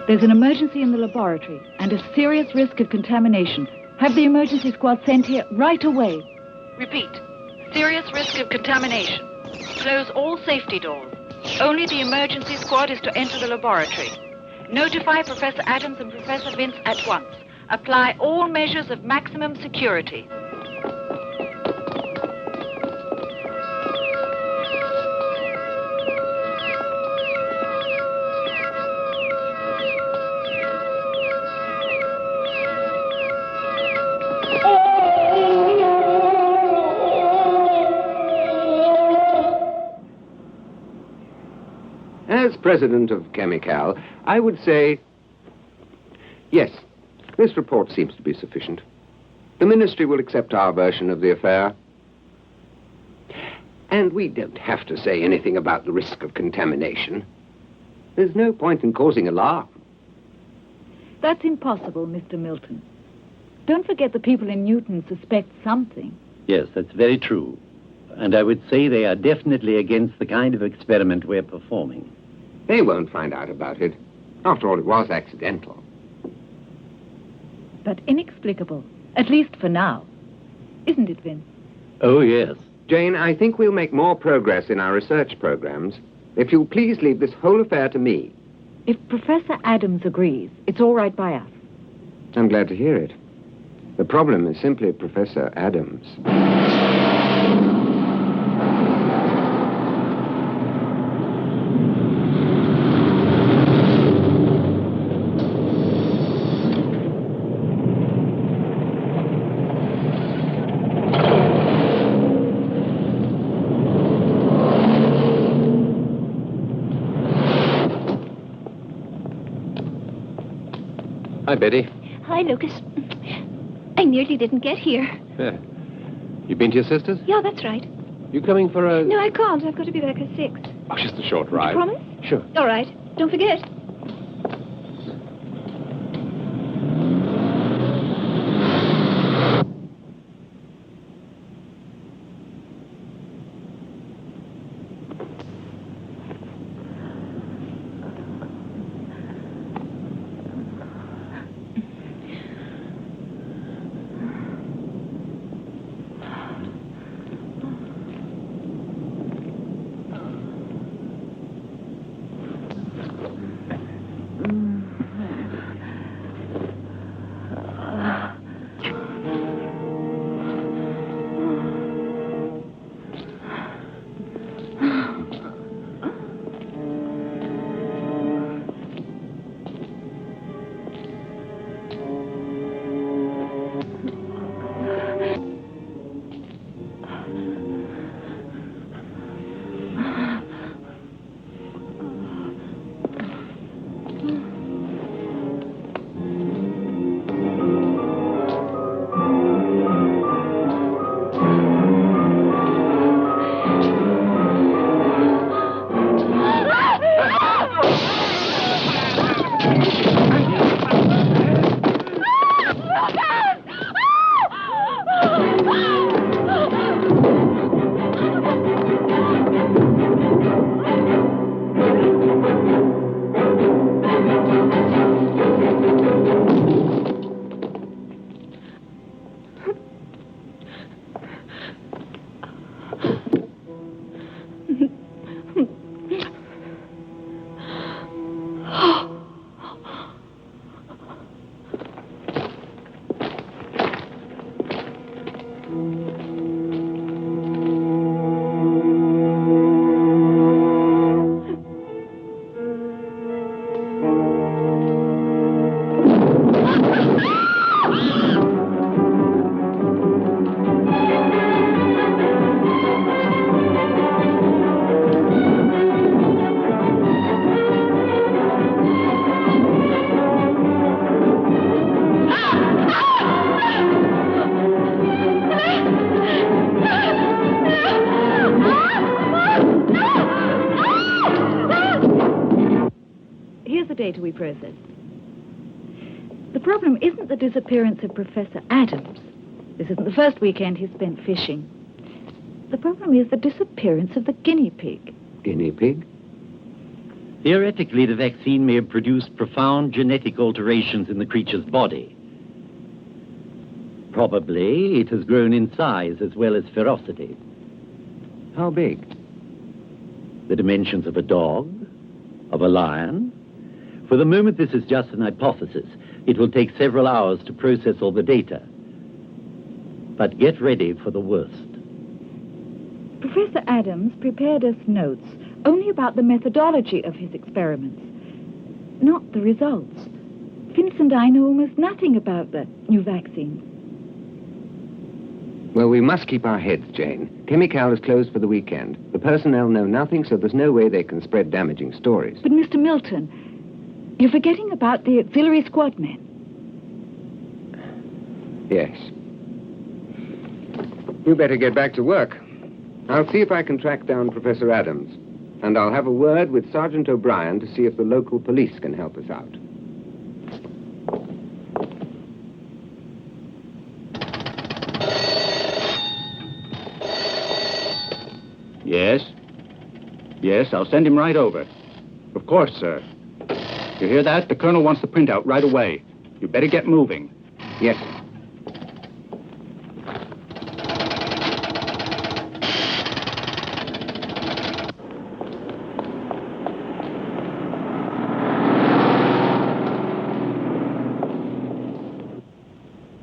There's an emergency in the laboratory and a serious risk of contamination. Have the emergency squad sent here right away. Repeat. Serious risk of contamination. Close all safety doors. Only the emergency squad is to enter the laboratory. Notify Professor Adams and Professor Vince at once. Apply all measures of maximum security. As president of Chemical, I would say, yes, this report seems to be sufficient. The ministry will accept our version of the affair. And we don't have to say anything about the risk of contamination. There's no point in causing alarm. That's impossible, Mr. Milton. Don't forget the people in Newton suspect something. Yes, that's very true. And I would say they are definitely against the kind of experiment we're performing. They won't find out about it. After all, it was accidental. But inexplicable, at least for now. Isn't it, Vin? Oh, yes. Jane, I think we'll make more progress in our research programs if you'll please leave this whole affair to me. If Professor Adams agrees, it's all right by us. I'm glad to hear it. The problem is simply Professor Adams. Hi, Betty. Hi, Lucas. I nearly didn't get here. Yeah. You been to your sister's? Yeah, that's right. You coming for a... No, I can't. I've got to be back at 6. Oh, just a short ride. You promise? Sure. All right. Don't forget. data we processed. The problem isn't the disappearance of Professor Adams. This isn't the first weekend he spent fishing. The problem is the disappearance of the guinea pig. Guinea pig? Theoretically, the vaccine may have produced profound genetic alterations in the creature's body. Probably it has grown in size as well as ferocity. How big? The dimensions of a dog, of a lion. For the moment, this is just an hypothesis. It will take several hours to process all the data. But get ready for the worst. Professor Adams prepared us notes only about the methodology of his experiments, not the results. Vince and I know almost nothing about the new vaccine. Well, we must keep our heads, Jane. Chemical is closed for the weekend. The personnel know nothing, so there's no way they can spread damaging stories. But, Mr. Milton, you're forgetting about the auxiliary squad men. Yes. You better get back to work. I'll see if I can track down Professor Adams. And I'll have a word with Sergeant O'Brien to see if the local police can help us out. Yes? Yes, I'll send him right over. Of course, sir. You hear that? The colonel wants the printout right away. You better get moving. Yes.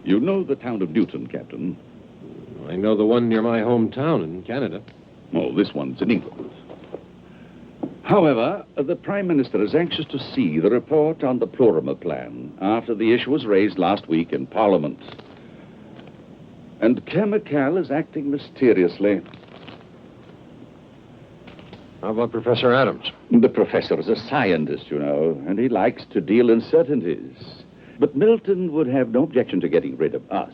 You know the town of Newton, Captain. I know the one near my hometown in Canada. Oh, this one's in England. However, the Prime Minister is anxious to see the report on the Plurimer plan after the issue was raised last week in Parliament. And Chemical is acting mysteriously. How about Professor Adams? The professor is a scientist, you know, and he likes to deal in certainties. But Milton would have no objection to getting rid of us.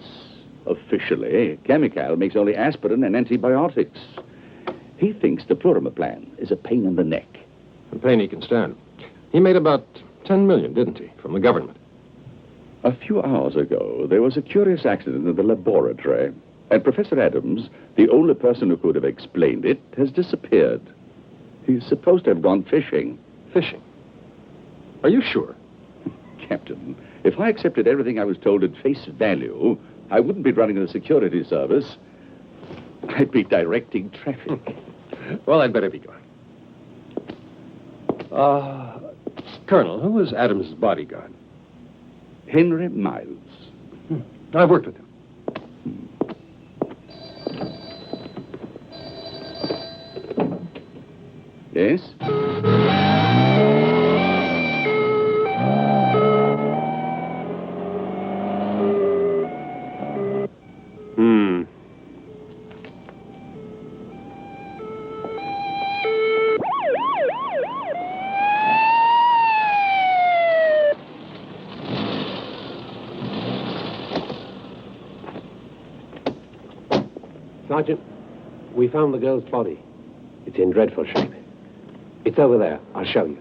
Officially, Chemical makes only aspirin and antibiotics. He thinks the Plurimer plan is a pain in the neck. A pain he can stand. He made about 10 million, didn't he, from the government? A few hours ago, there was a curious accident in the laboratory, and Professor Adams, the only person who could have explained it, has disappeared. He's supposed to have gone fishing. Fishing? Are you sure? Captain, if I accepted everything I was told at face value, I wouldn't be running the security service. I'd be directing traffic. Well, I'd better be going. Colonel, who was Adams' bodyguard? Henry Miles. I've worked with him. Yes? Sergeant, we found the girl's body. It's in dreadful shape. It's over there. I'll show you.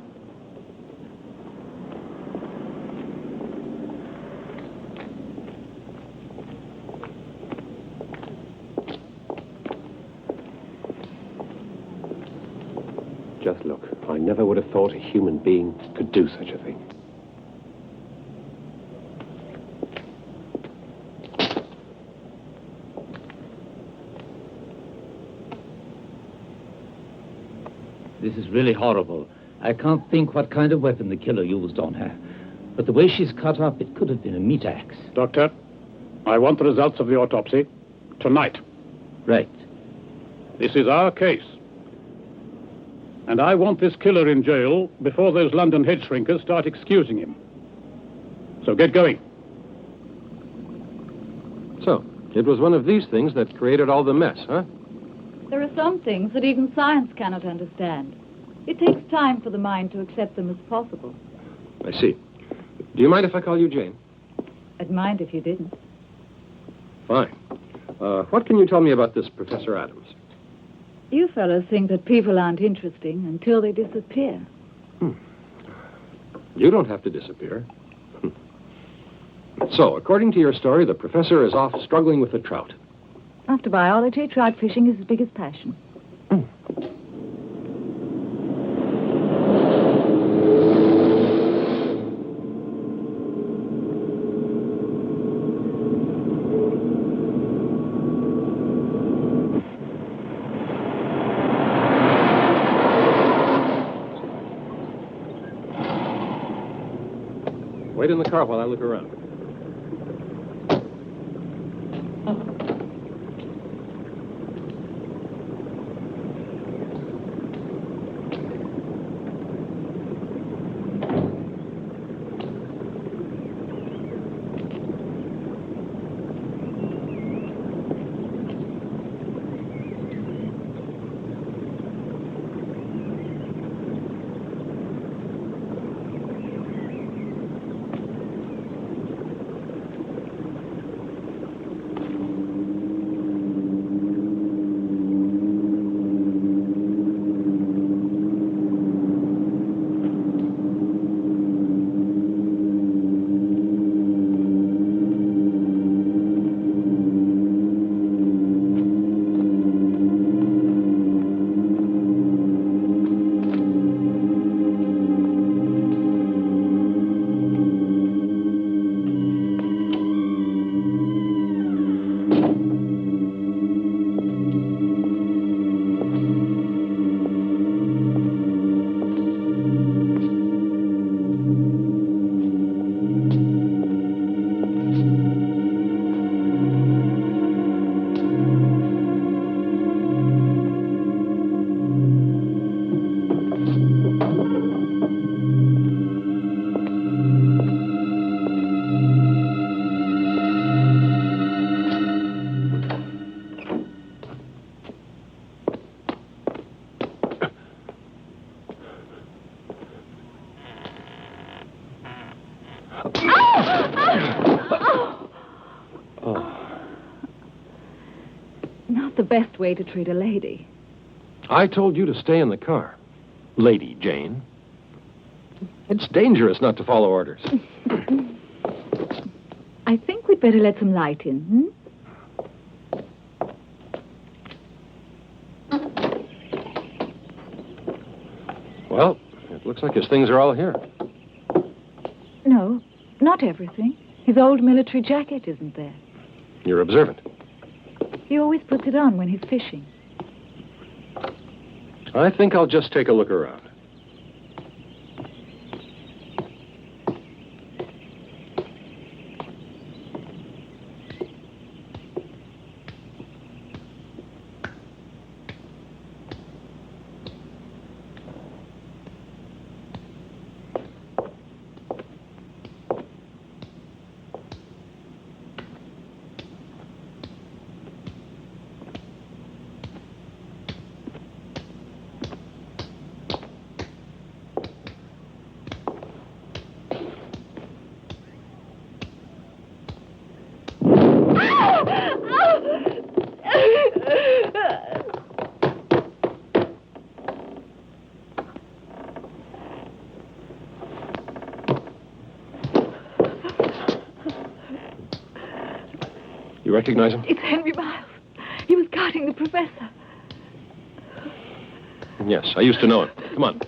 Just look. I never would have thought a human being could do such a thing. This is really horrible. I can't think what kind of weapon the killer used on her. But the way she's cut up, it could have been a meat axe. Doctor, I want the results of the autopsy tonight. Right. This is our case. And I want this killer in jail before those London head shrinkers start excusing him. So get going. So, it was one of these things that created all the mess, huh? There are some things that even science cannot understand. It takes time for the mind to accept them as possible. I see. Do you mind if I call you Jane? I'd mind if you didn't. Fine. What can you tell me about this Professor Adams? You fellows think that people aren't interesting until they disappear. You don't have to disappear. So, according to your story, the professor is off struggling with the trout. After biology, trout fishing is his biggest passion. Wait in the car while I look around. Not the best way to treat a lady. I told you to stay in the car. Lady Jane. It's dangerous not to follow orders. I think we'd better let some light in, Well, it looks like his things are all here. No, not everything. His old military jacket isn't there. You're observant. He always puts it on when he's fishing. I think I'll just take a look around. You recognize him? It's Henry Miles. He was guarding the professor. Yes, I used to know him. Come on.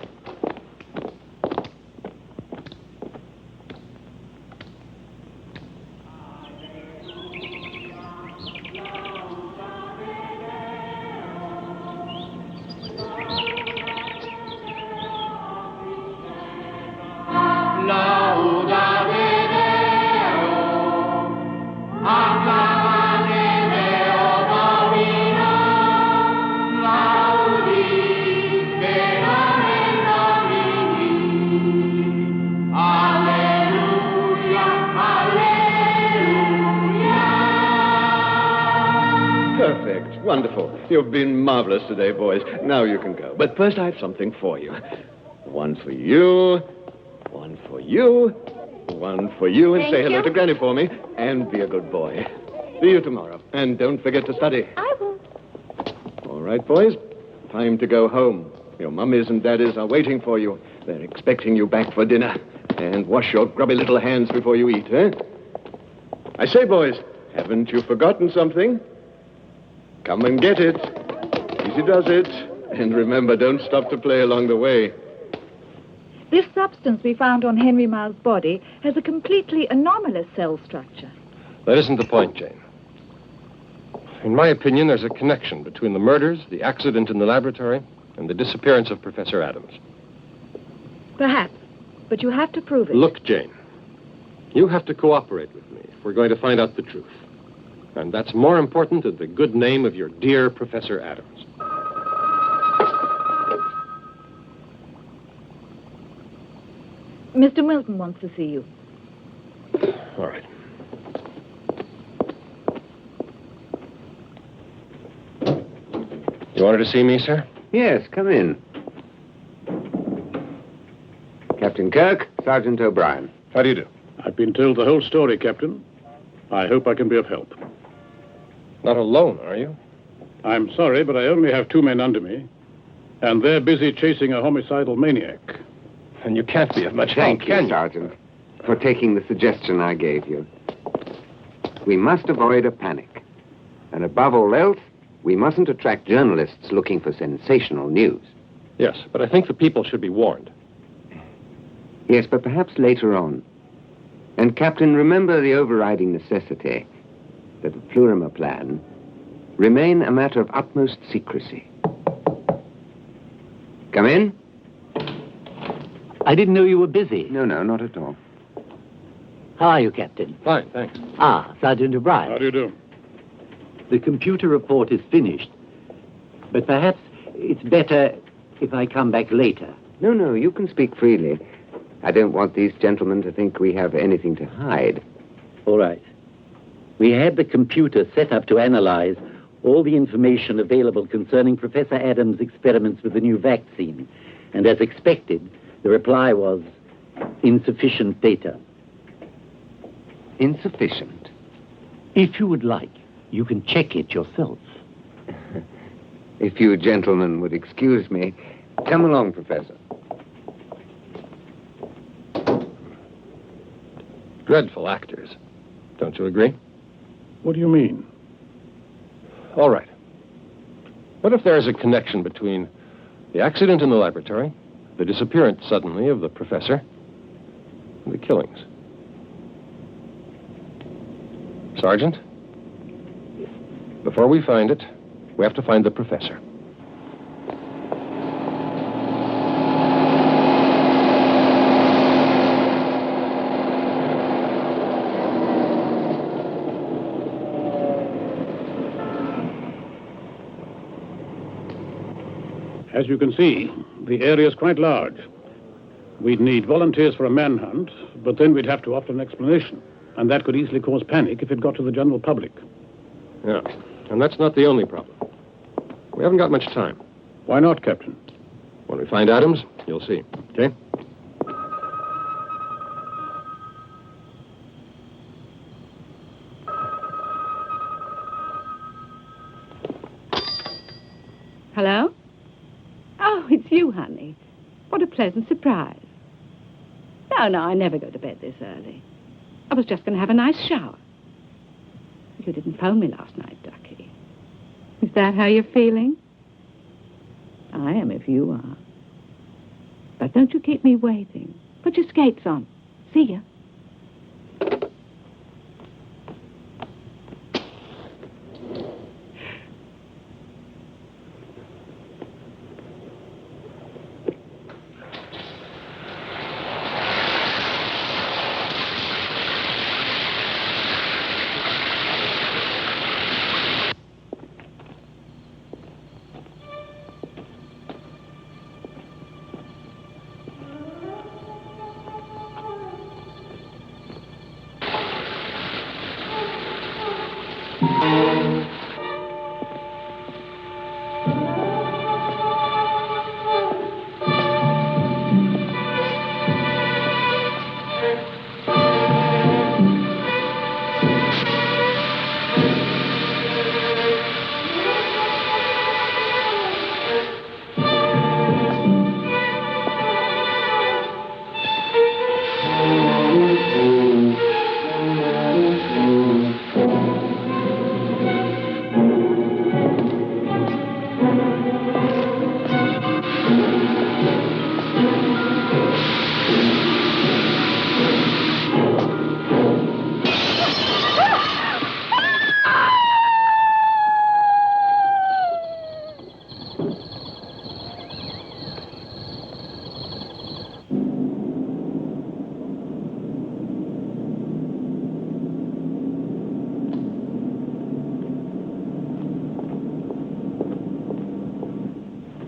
Wonderful. You've been marvelous today, boys. Now you can go. But first I have something for you. One for you, one for you, one for you, and say hello to Granny for me, and be a good boy. See you tomorrow. And don't forget to study. I will. All right, boys. Time to go home. Your mummies and daddies are waiting for you. They're expecting you back for dinner. And wash your grubby little hands before you eat, eh? I say, boys, haven't you forgotten something? Come and get it. Easy does it. And remember, don't stop to play along the way. This substance we found on Henry Miles' body has a completely anomalous cell structure. That isn't the point, Jane. In my opinion, there's a connection between the murders, the accident in the laboratory, and the disappearance of Professor Adams. Perhaps, but you have to prove it. Look, Jane. You have to cooperate with me if we're going to find out the truth. And that's more important than the good name of your dear Professor Adams. Mr. Milton wants to see you. All right. You wanted to see me, sir? Yes, come in. Captain Kirk, Sergeant O'Brien. How do you do? I've been told the whole story, Captain. I hope I can be of help. Not alone, are you? I'm sorry, but I only have 2 men under me, and they're busy chasing a homicidal maniac. And you can't be of much help, Thank you, can you? Sergeant, for taking the suggestion I gave you. We must avoid a panic. And above all else, we mustn't attract journalists looking for sensational news. Yes, but I think the people should be warned. Yes, but perhaps later on. And, Captain, remember the overriding necessity that the Plurimer plan remain a matter of utmost secrecy. Come in? I didn't know you were busy. No, not at all. How are you, Captain? Fine, thanks. Ah, Sergeant O'Brien. How do you do? The computer report is finished, but perhaps it's better if I come back later. No, you can speak freely. I don't want these gentlemen to think we have anything to hide. All right. We had the computer set up to analyze all the information available concerning Professor Adams' experiments with the new vaccine. And as expected, the reply was insufficient data. Insufficient? If you would like, you can check it yourself. If you gentlemen would excuse me. Come along, Professor. Dreadful actors. Don't you agree? What do you mean? All right. What if there is a connection between the accident in the laboratory, the disappearance suddenly of the professor, and the killings? Sergeant? Before we find it, we have to find the professor. As you can see, the area is quite large. We'd need volunteers for a manhunt, but then we'd have to offer an explanation. And that could easily cause panic if it got to the general public. Yeah, and that's not the only problem. We haven't got much time. Why not, Captain? When we find Adams, you'll see, okay? Hello? Oh, it's you, honey. What a pleasant surprise. No, I never go to bed this early. I was just going to have a nice shower. You didn't phone me last night, Ducky. Is that how you're feeling? I am if you are. But don't you keep me waiting. Put your skates on. See ya.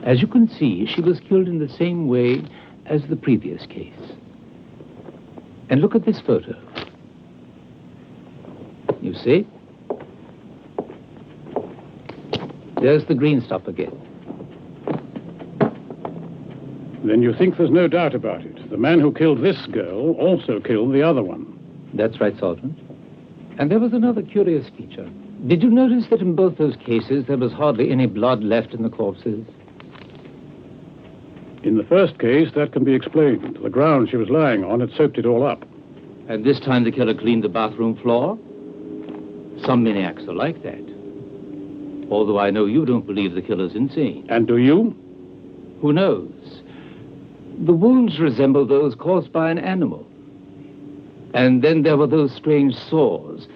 As you can see, she was killed in the same way as the previous case. And look at this photo. You see? There's the green stuff again. Then you think there's no doubt about it. The man who killed this girl also killed the other one. That's right, Sergeant. And there was another curious feature. Did you notice that in both those cases there was hardly any blood left in the corpses? In the first case, that can be explained. The ground she was lying on had soaked it all up. And this time the killer cleaned the bathroom floor? Some maniacs are like that. Although I know you don't believe the killer's insane. And do you? Who knows? The wounds resemble those caused by an animal. And then there were those strange sores.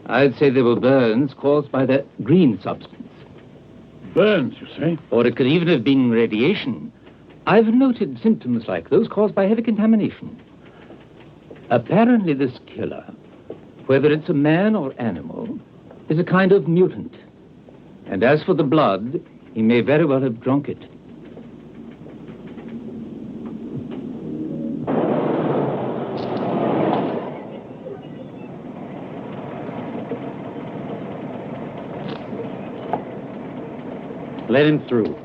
I'd say they were burns caused by that green substance. Burns, you say? Or it could even have been radiation. I've noted symptoms like those caused by heavy contamination. Apparently this killer, whether it's a man or animal, is a kind of mutant. And as for the blood, he may very well have drunk it. Let him through.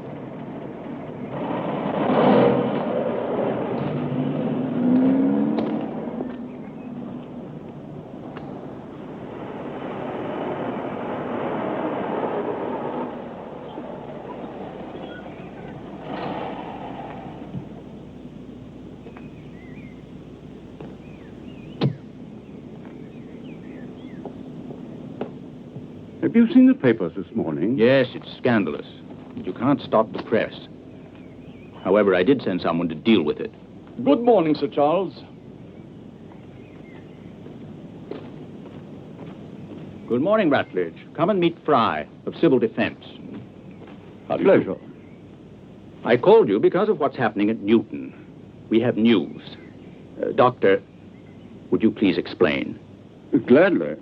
Have you seen the papers this morning? Yes, it's scandalous. You can't stop the press. However, I did send someone to deal with it. Good morning, Sir Charles. Good morning, Rutledge. Come and meet Fry of Civil Defense. Pleasure. I called you because of what's happening at Newton. We have news. Doctor, would you please explain? Gladly.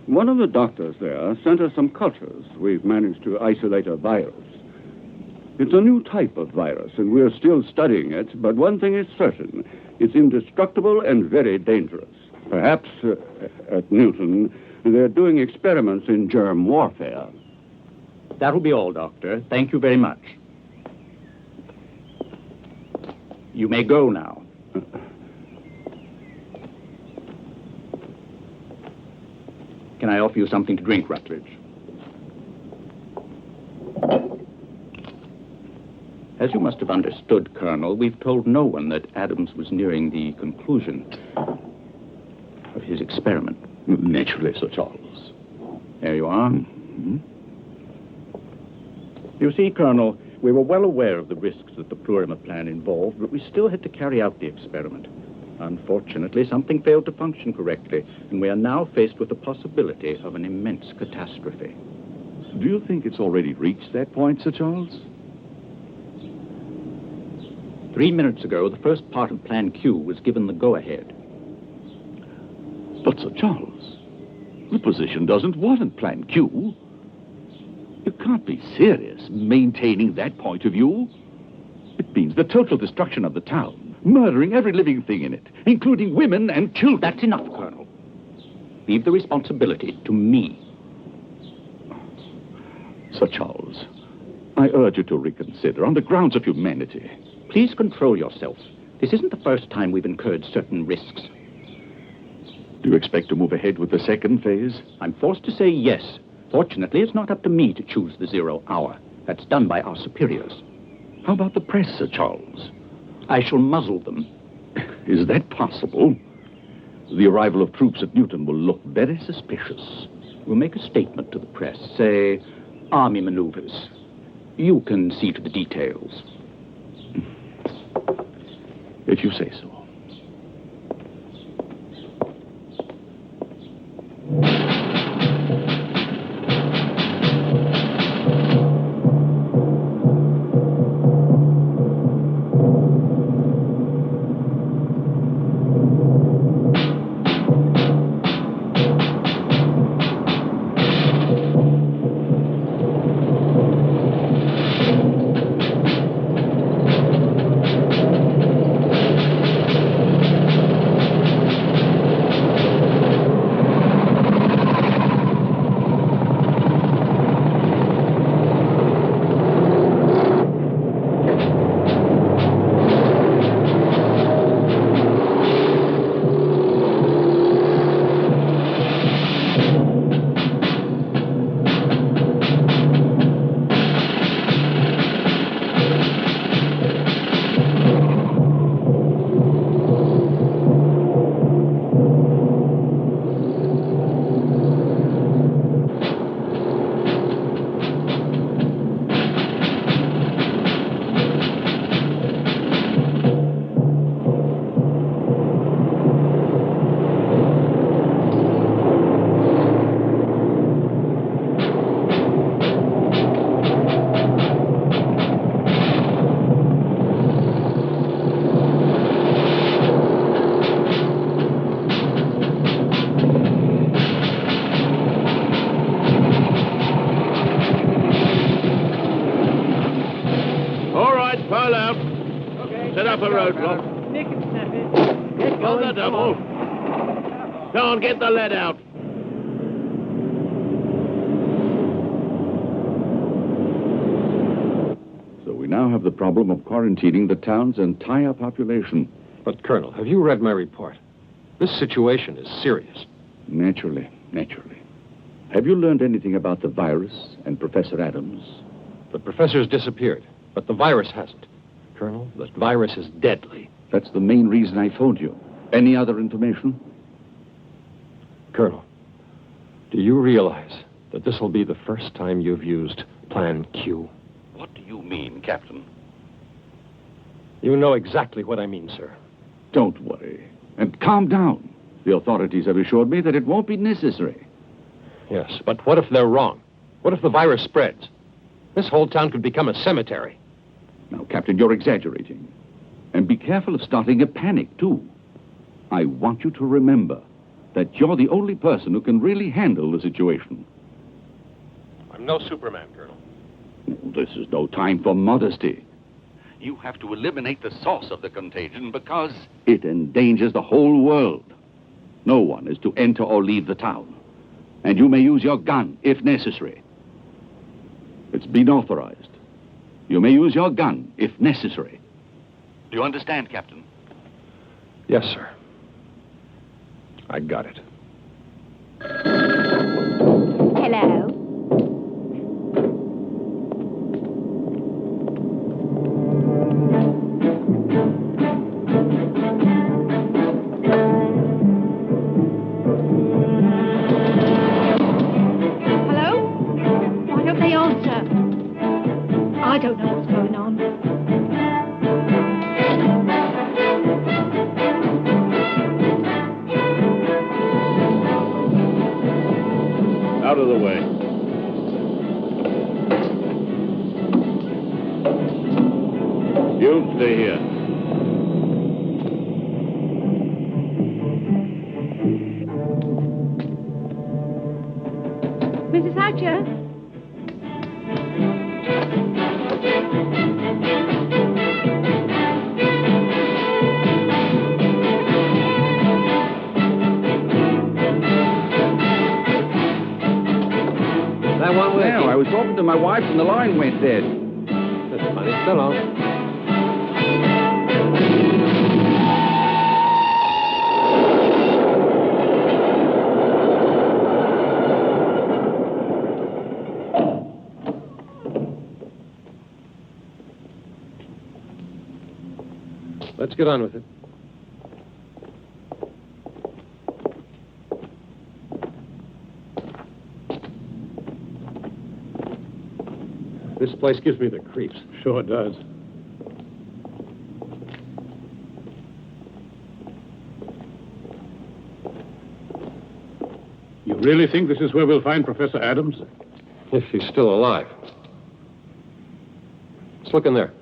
One of the doctors there sent us some cultures. We've managed to isolate a virus. It's a new type of virus, and we're still studying it, but one thing is certain. It's indestructible and very dangerous. Perhaps at Newton, they're doing experiments in germ warfare. That'll be all, Doctor. Thank you very much. You may go now. Can I offer you something to drink, Rutledge? As you must have understood, Colonel, we've told no one that Adams was nearing the conclusion of his experiment. Naturally, Sir Charles. There you are. You see, Colonel, we were well aware of the risks that the Plurima plan involved, but we still had to carry out the experiment. Unfortunately, something failed to function correctly, and we are now faced with the possibility of an immense catastrophe. Do you think it's already reached that point, Sir Charles? 3 minutes ago, the first part of Plan Q was given the go-ahead. But, Sir Charles, the position doesn't warrant Plan Q. You can't be serious maintaining that point of view. It means the total destruction of the town, murdering every living thing in it, including women and children. That's enough, Colonel. Leave the responsibility to me. Sir Charles, I urge you to reconsider on the grounds of humanity. Please control yourself. This isn't the first time we've incurred certain risks. Do you expect to move ahead with the second phase? I'm forced to say yes. Fortunately, it's not up to me to choose the 0 hour. That's done by our superiors. How about the press, Sir Charles? I shall muzzle them. Is that possible? The arrival of troops at Newton will look very suspicious. We'll make a statement to the press. Say, army maneuvers. You can see to the details. If you say so. Set up a roadblock. Nick and snap it. Get On the double. Go on, get the lead out. So we now have the problem of quarantining the town's entire population. But, Colonel, have you read my report? This situation is serious. Naturally. Have you learned anything about the virus and Professor Adams? The professor's disappeared, but the virus hasn't. Colonel, the virus is deadly. That's the main reason I phoned you. Any other information? Colonel, do you realize that this will be the first time you've used Plan Q? What do you mean, Captain? You know exactly what I mean, sir. Don't worry. And calm down. The authorities have assured me that it won't be necessary. Yes, but what if they're wrong? What if the virus spreads? This whole town could become a cemetery. Now, Captain, you're exaggerating. And be careful of starting a panic, too. I want you to remember that you're the only person who can really handle the situation. I'm no Superman, Colonel. This is no time for modesty. You have to eliminate the source of the contagion because it endangers the whole world. No one is to enter or leave the town. And you may use your gun if necessary. It's been authorized. You may use your gun if necessary. Do you understand, Captain? Yes, sir. I got it. Hello. I don't know what's going on. Out of the way. You stay here. Mrs. Hatcher? I was talking to my wife and the line went dead. That's funny. So long. Let's get on with it. This place gives me the creeps. Sure does. You really think this is where we'll find Professor Adams? If he's still alive. Let's look in there.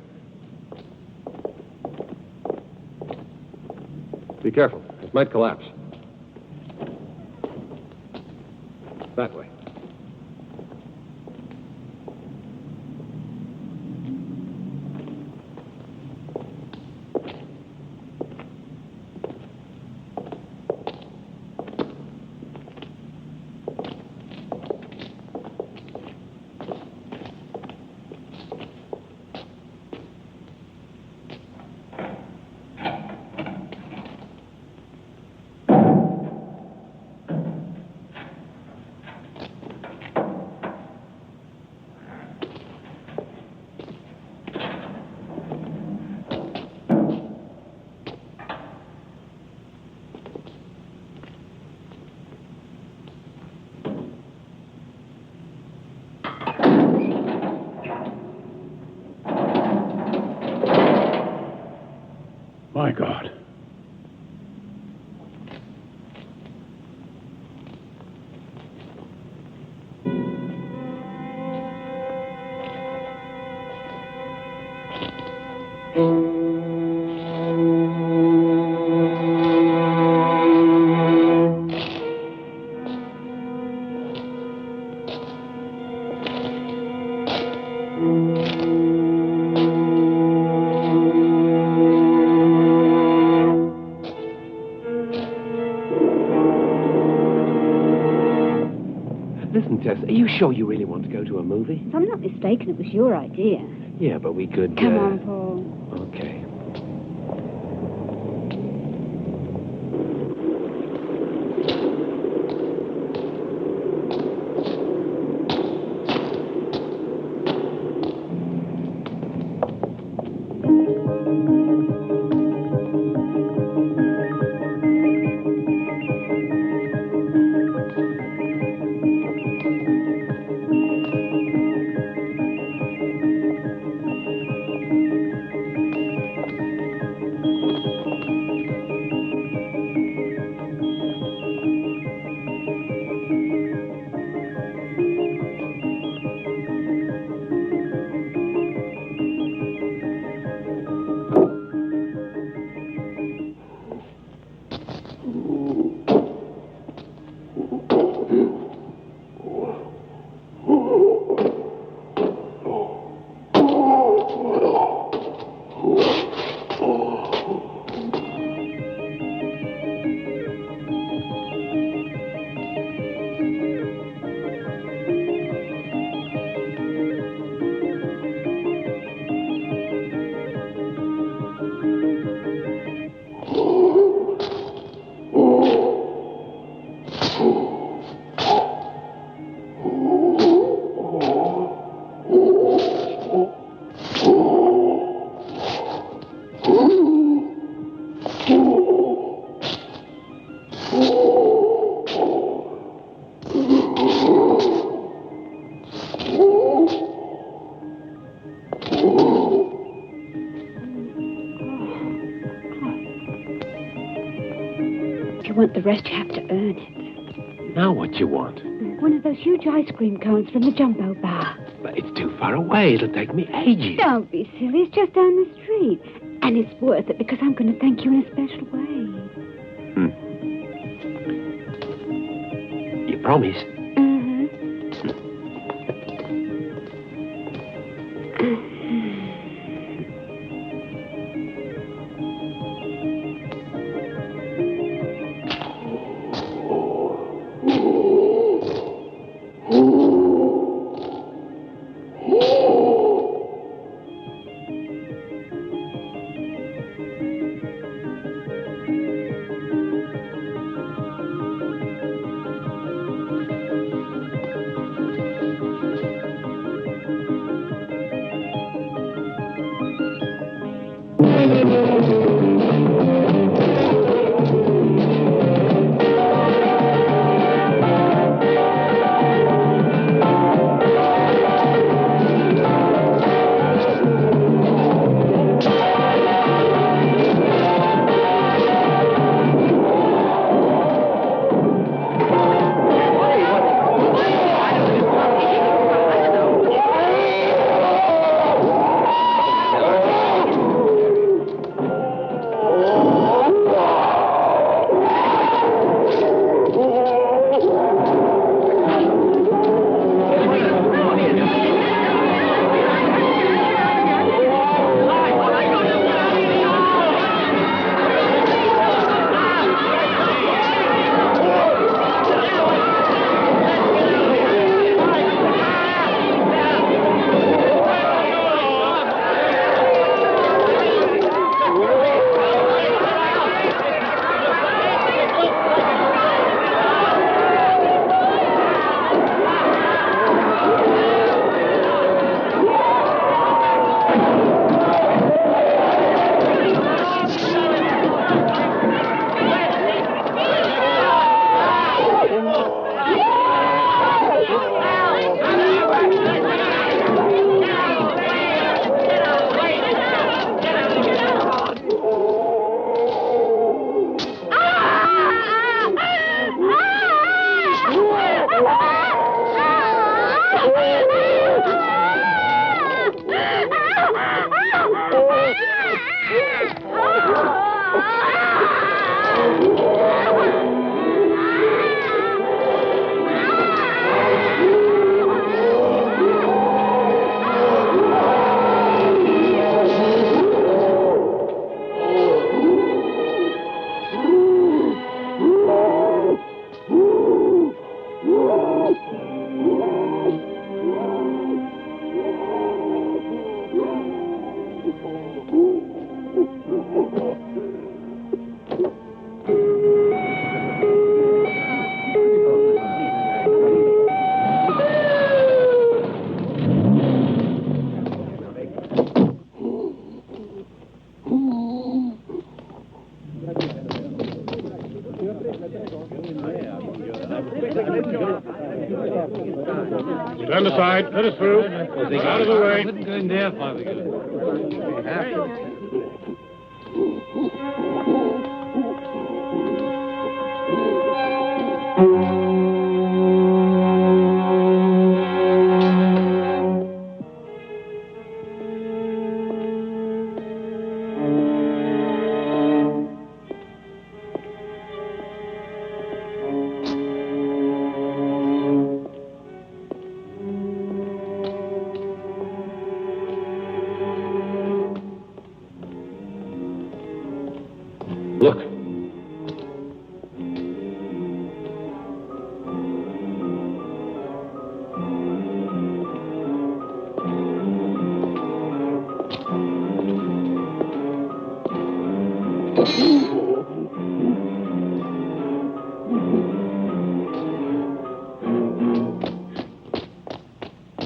Be careful. It might collapse. That way. My God. Tess, are you sure you really want to go to a movie? If I'm not mistaken, it was your idea. Yeah, but we could... Come on, Paul. Okay. Want the rest, you have to earn it. Now what do you want? One of those huge ice cream cones from the Jumbo Bar. But it's too far away. It'll take me ages. Don't be silly. It's just down the street. And it's worth it because I'm going to thank you in a special way. You promise? Stand aside. Let us through. Out of the way. Go in there, Fabián. Look.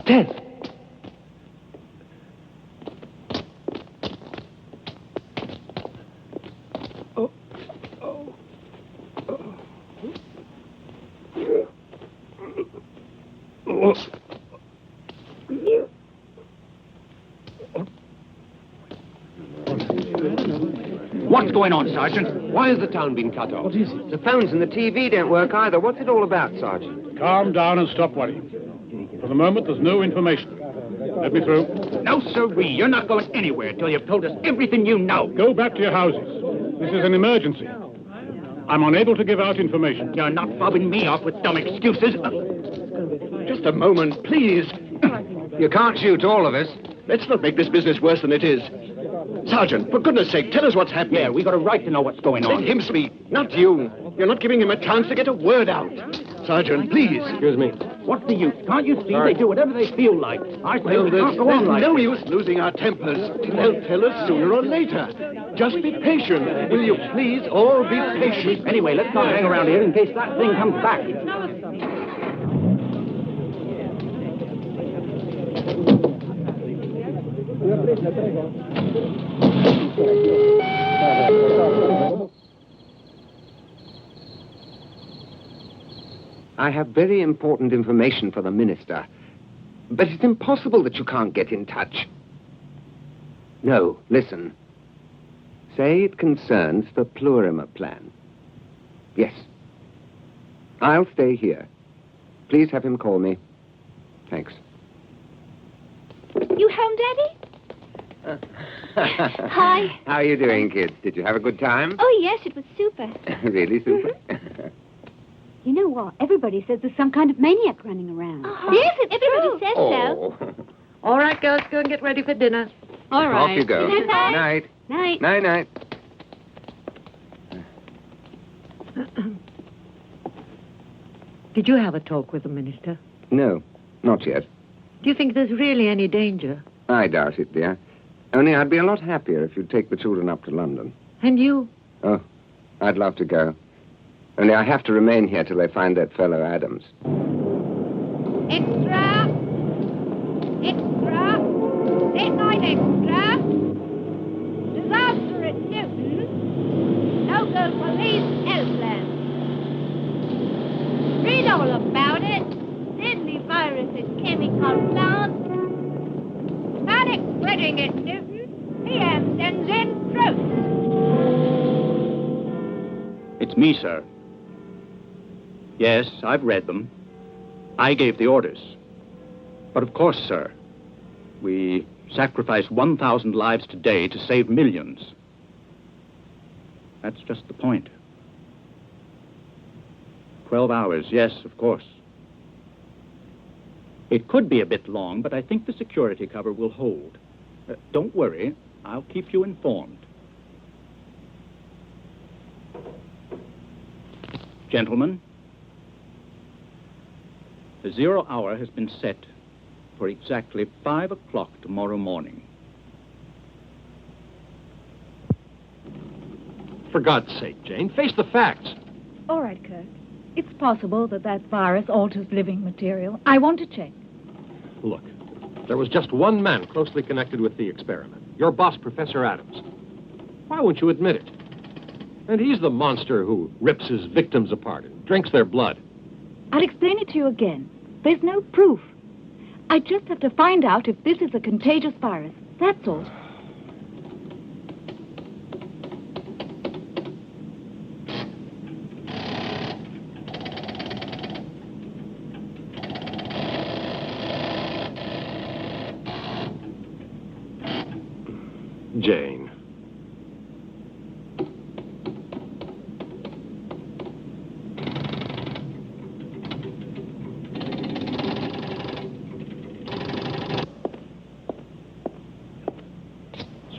Dead. What's going on, Sergeant? Why has the town been cut off? What is it? The phones and the TV don't work either. What's it all about, Sergeant? Calm down and stop worrying. For the moment, there's no information. Let me through. No, sirree. You're not going anywhere till you've told us everything you know. Go back to your houses. This is an emergency. I'm unable to give out information. You're not fobbing me off with dumb excuses. Just a moment, please. You can't shoot all of us. Let's not make this business worse than it is. Sergeant, for goodness sake, tell us what's happening. Yeah, we got a right to know what's going on. Let him speak, not you. You're not giving him a chance to get a word out. Sergeant, please. Excuse me. What's the use? Can't you see they do whatever they feel like? I say we can't go on like no this. use losing our tempers. They'll tell us sooner or later. Just be patient. Will you please all be patient? Anyway, let's not hang around here in case that thing comes back. I have very important information for the minister. But it's impossible that you can't get in touch. No, listen. Say it concerns the Plurimer plan. Yes. I'll stay here. Please have him call me. Thanks. You home, Daddy? Hi. How are you doing, kids? Did you have a good time? Oh, yes, it was super. Really super? You know what? Everybody says there's some kind of maniac running around. Yes, everybody says so. All right, girls, go and get ready for dinner. All right. Off you go. Good night. Night. Night. Night, night. Did you have a talk with the minister? No, not yet. Do you think there's really any danger? I doubt it, dear. Only I'd be a lot happier if you'd take the children up to London. And you? Oh, I'd love to go. Only I have to remain here till they find that fellow Adams. Extra! Extra! Late night extra! Disaster at Newton! Local police helpline! Read all about it! Deadly virus in chemical plant! Panic spreading at Newton! PM sends in troops! It's me, sir. Yes, I've read them. I gave the orders. But of course, sir, we sacrifice 1,000 lives today to save millions. That's just the point. 12 hours, yes, of course. It could be a bit long, but I think the security cover will hold. Don't worry, I'll keep you informed. Gentlemen, the 0 hour has been set for exactly 5 o'clock tomorrow morning. For God's sake, Jane, face the facts. All right, Kirk. It's possible that that virus alters living material. I want to check. Look, there was just one man closely connected with the experiment. Your boss, Professor Adams. Why won't you admit it? And he's the monster who rips his victims apart and drinks their blood. I'll explain it to you again. There's no proof. I just have to find out if this is a contagious virus. That's all. Jane.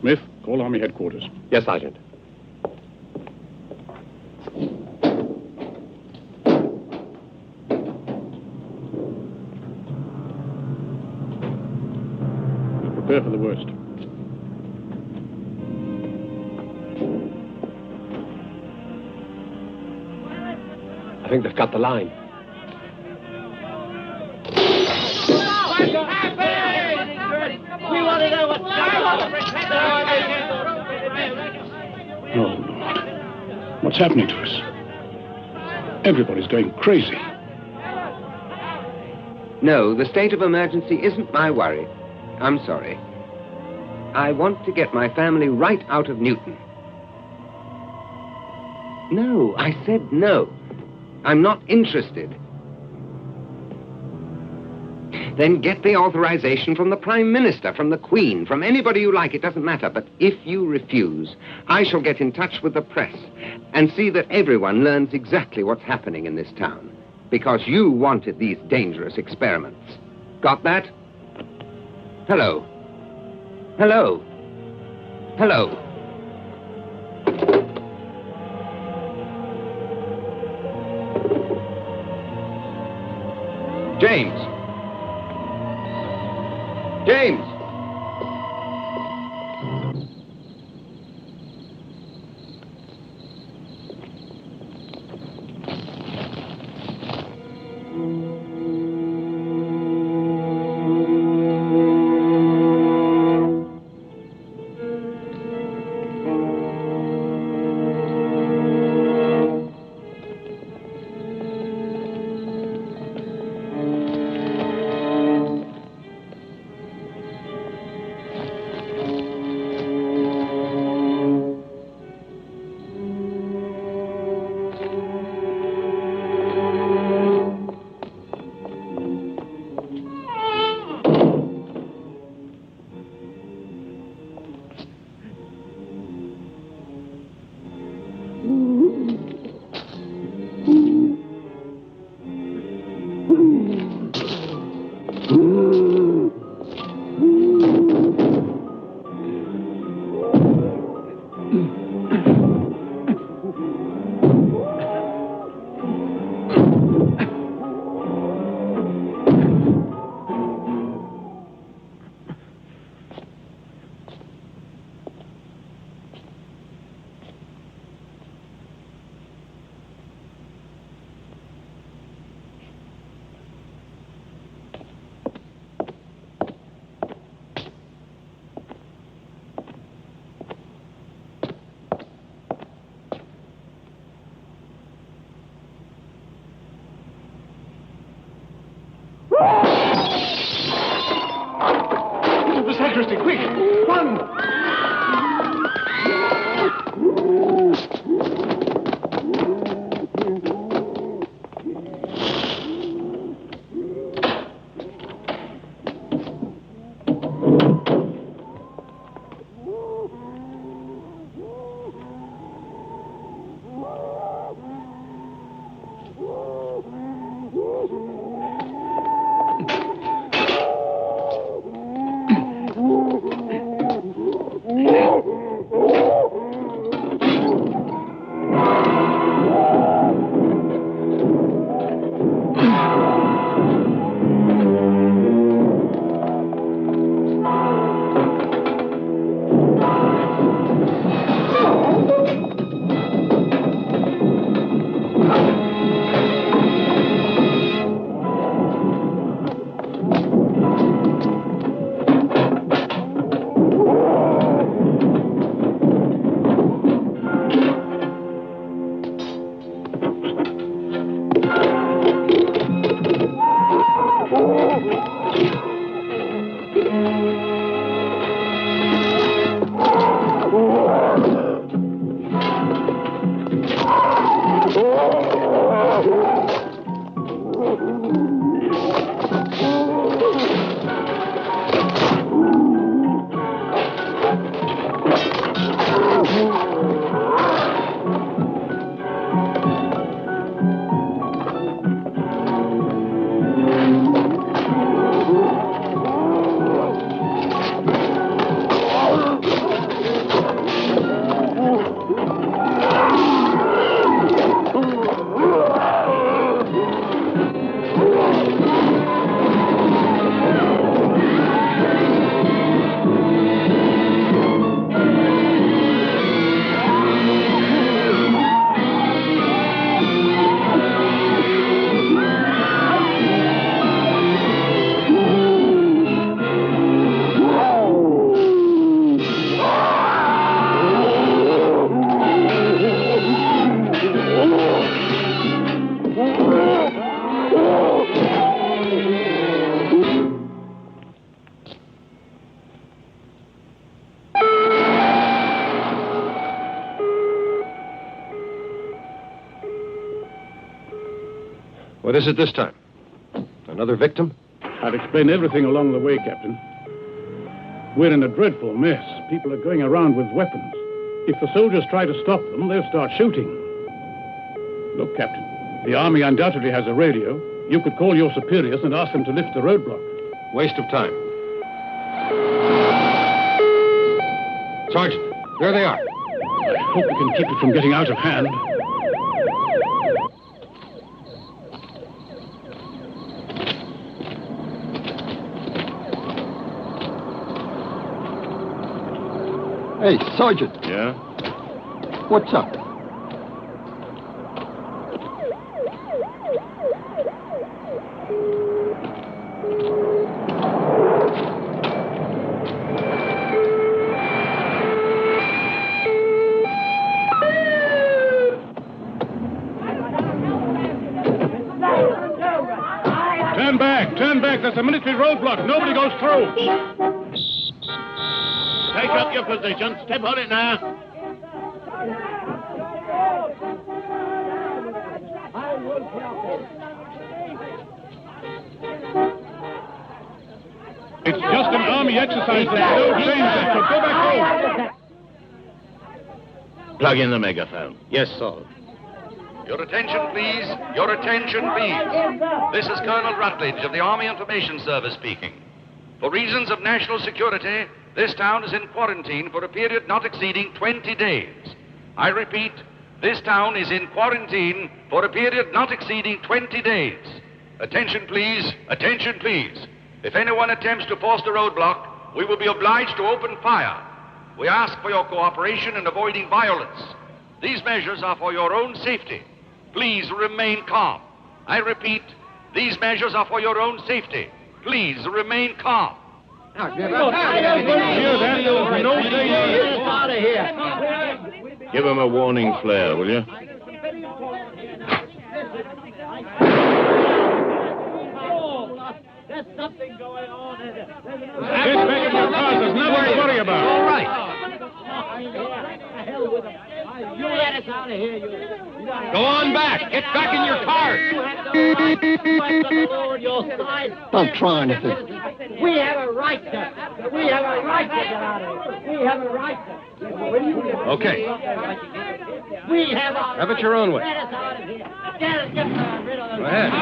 Smith, call Army headquarters. Yes, Sergeant. Prepare for the worst. I think they've cut the line. We want to know what's Oh, Lord. What's happening to us? Everybody's going crazy. No, the state of emergency isn't my worry. I'm sorry. I want to get my family right out of Newton. No, I said no. I'm not interested. Then get the authorization from the Prime Minister, from the Queen, from anybody you like, it doesn't matter. But if you refuse, I shall get in touch with the press and see that everyone learns exactly what's happening in this town. Because you wanted these dangerous experiments. Got that? Hello. Hello. Hello. James. James. Sacristy, quick! Run! What is it this time? Another victim? I'll explain everything along the way, Captain. We're in a dreadful mess. People are going around with weapons. If the soldiers try to stop them, they'll start shooting. Look, Captain, the army undoubtedly has a radio. You could call your superiors and ask them to lift the roadblock. Waste of time. Sergeant, there they are. I hope we can keep it from getting out of hand. Hey, Sergeant. Yeah? What's up? Turn back. There's a military roadblock. Nobody goes through. Take up your position. Step on it now. It's just an army exercise. There's no danger, so go back home. Plug in the megaphone. Yes, sir. Your attention, please. Your attention, please. This is Colonel Rutledge of the Army Information Service speaking. For reasons of national security, this town is in quarantine for a period not exceeding 20 days. I repeat, this town is in quarantine for a period not exceeding 20 days. Attention, please. Attention, please. If anyone attempts to force the roadblock, we will be obliged to open fire. We ask for your cooperation in avoiding violence. These measures are for your own safety. Please remain calm. I repeat, these measures are for your own safety. Please remain calm. Out of here. Give him a warning flare, will you? There's something going on. Get back in your cars. There's nothing to worry about. All right. You let us out of here. Go on back. Get back in your cars. I'm trying to. We have a right to. We have a right to get out of here. We have a right to. Okay. We have a. Have it your own way. Let us out of here. Get rid of them. Go ahead.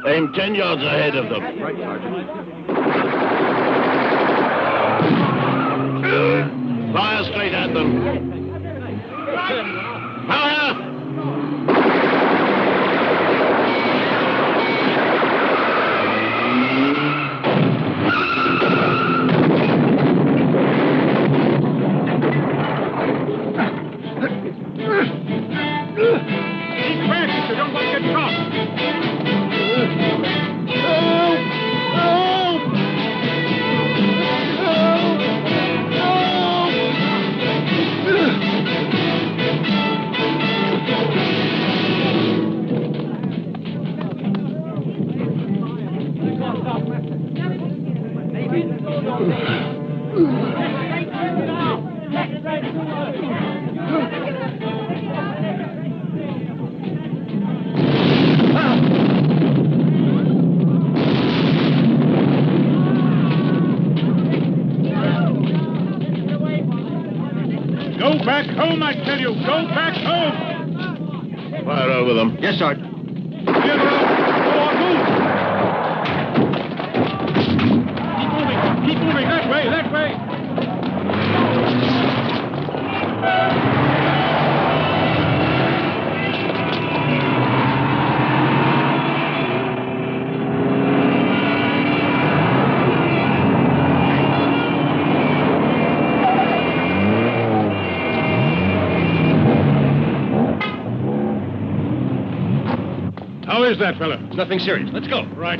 Aim 10 yards ahead of them. Right, Sergeant. Fire straight at them. Fire! Keep back if you don't want to get shot. Go back home, I tell you. Go back home. Fire over them. Yes, Sergeant. Get up. Go on, move. Keep moving. Keep moving. That way. That way. How is that, fella? Nothing serious. Let's go. Right.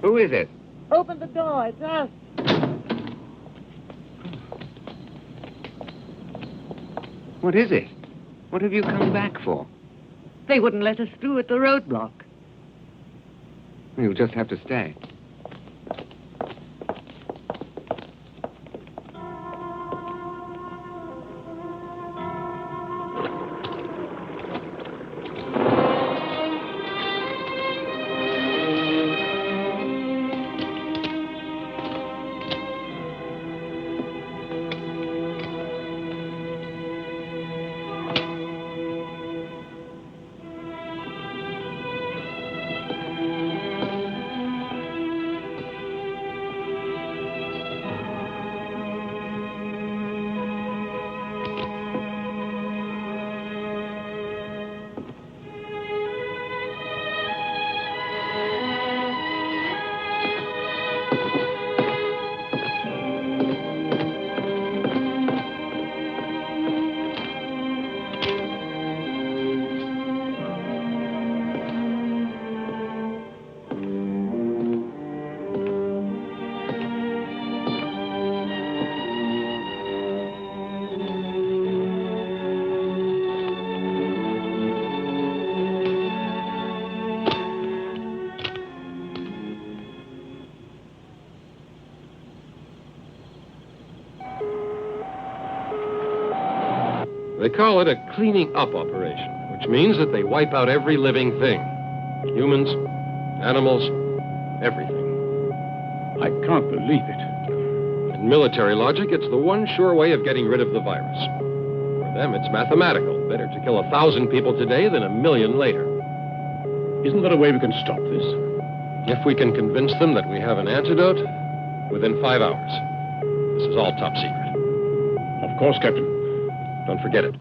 Who is it? Open the door. It's us. What is it? What have you come back for? They wouldn't let us through at the roadblock. You'll just have to stay. They call it a cleaning up operation, which means that they wipe out every living thing. Humans, animals, everything. I can't believe it. In military logic, it's the one sure way of getting rid of the virus. For them, it's mathematical. Better to kill 1,000 people today than 1,000,000 later. Isn't there a way we can stop this? If we can convince them that we have an antidote, within 5 hours. This is all top secret. Of course, Captain. Don't forget it.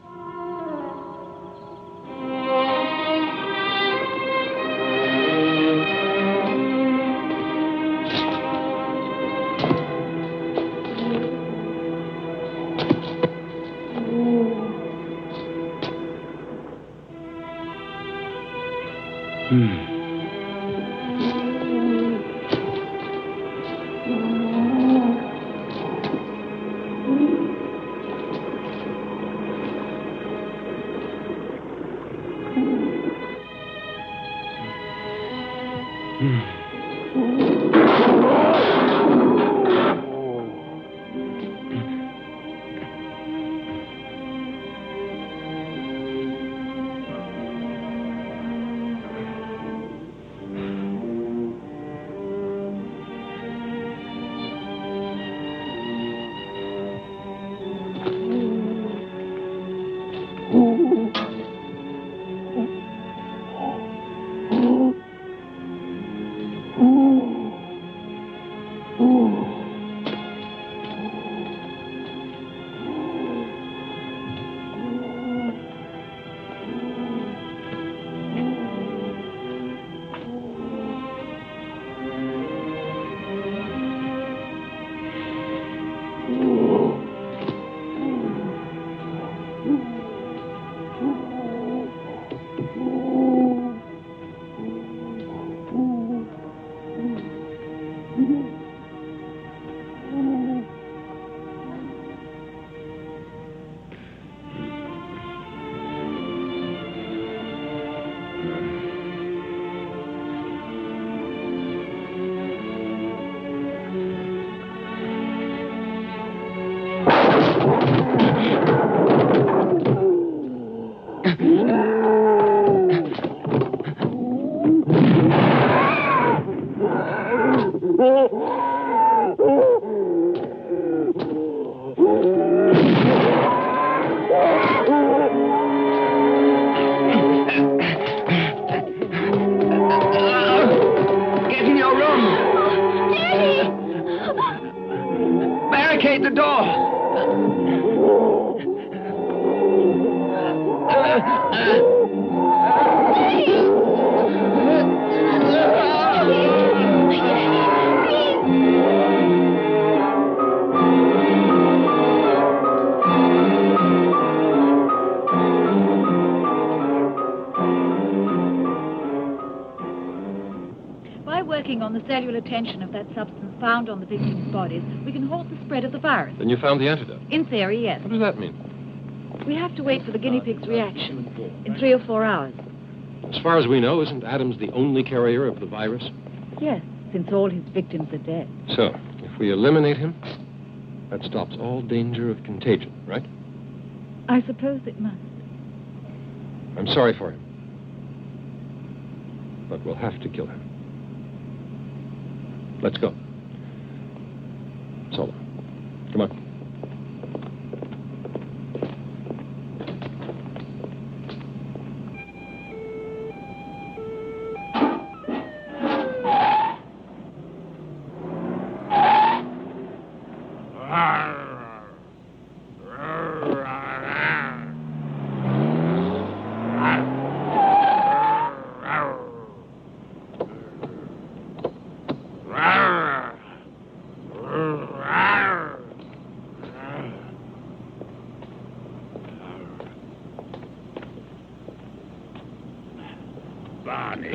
On the cellular tension of that substance found on the victims' bodies, we can halt the spread of the virus. Then you found the antidote? In theory, yes. What does that mean? We have to wait for the guinea pig's reaction in 3 or 4 hours. As far as we know, isn't Adams the only carrier of the virus? Yes, since all his victims are dead. So, if we eliminate him, that stops all danger of contagion, right? I suppose it must. I'm sorry for him. But we'll have to kill him. Let's go. Solo. Come on.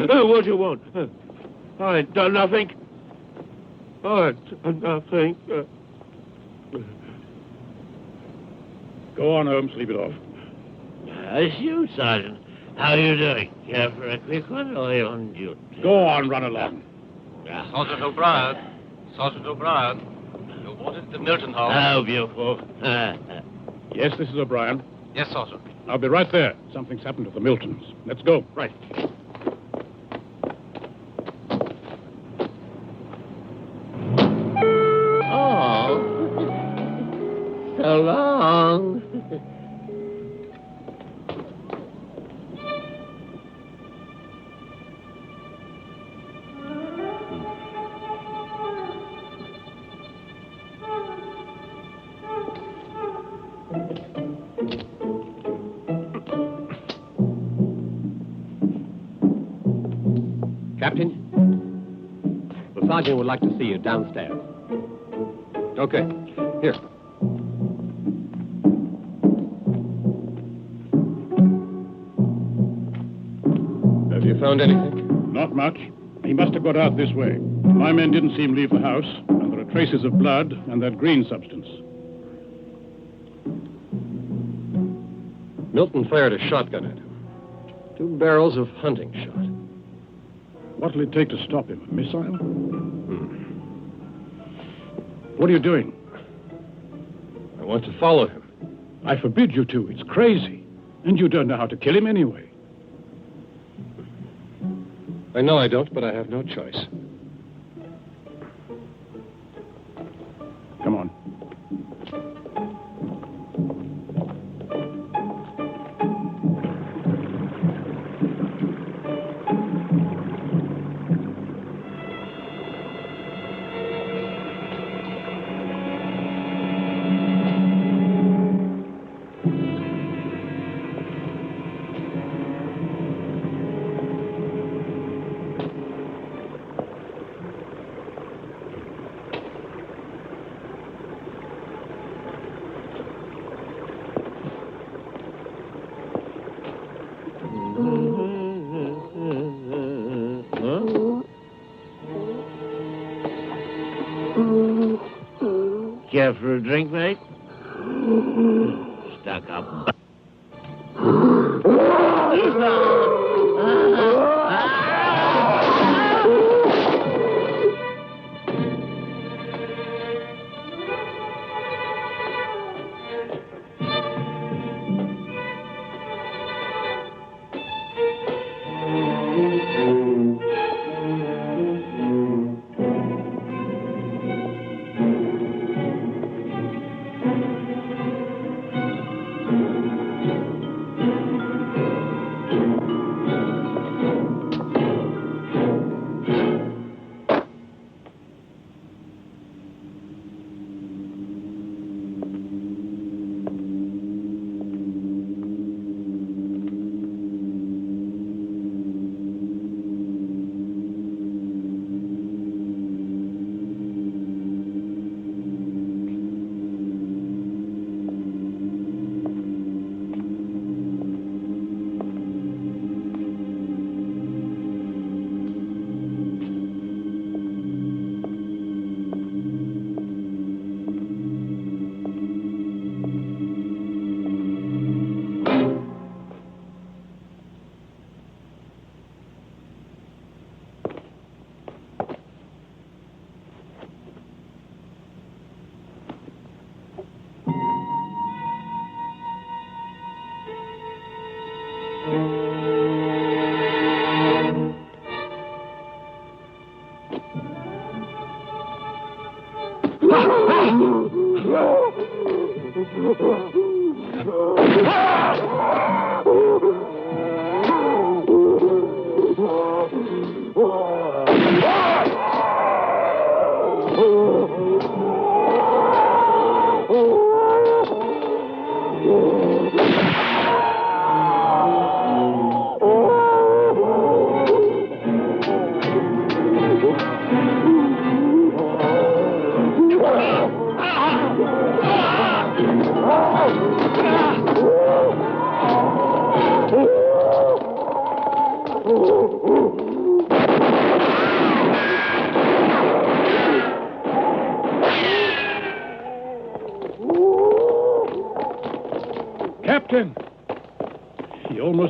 What do you want? I ain't done nothing. I ain't done nothing. Go on home, sleep it off. It's you, Sergeant. How are you doing? Care for a quick one, or are you on duty? Go on, run along. Sergeant O'Brien. Sergeant O'Brien. You're wanted at the Milton Hall. How beautiful. Yes, this is O'Brien. Yes, Sergeant. I'll be right there. Something's happened to the Miltons. Let's go. Right. So long. Captain, the sergeant would like to see you downstairs. Okay, here. Have you found anything? Not much. He must have got out this way. My men didn't see him leave the house, and there are traces of blood and that green substance. Milton fired a shotgun at him. 2 barrels of hunting shot. What'll it take to stop him? A missile? What are you doing? I want to follow him. I forbid you to. It's crazy. And you don't know how to kill him anyway. I know I don't, but I have no choice. Come on. Care for a drink, mate? Stuck up.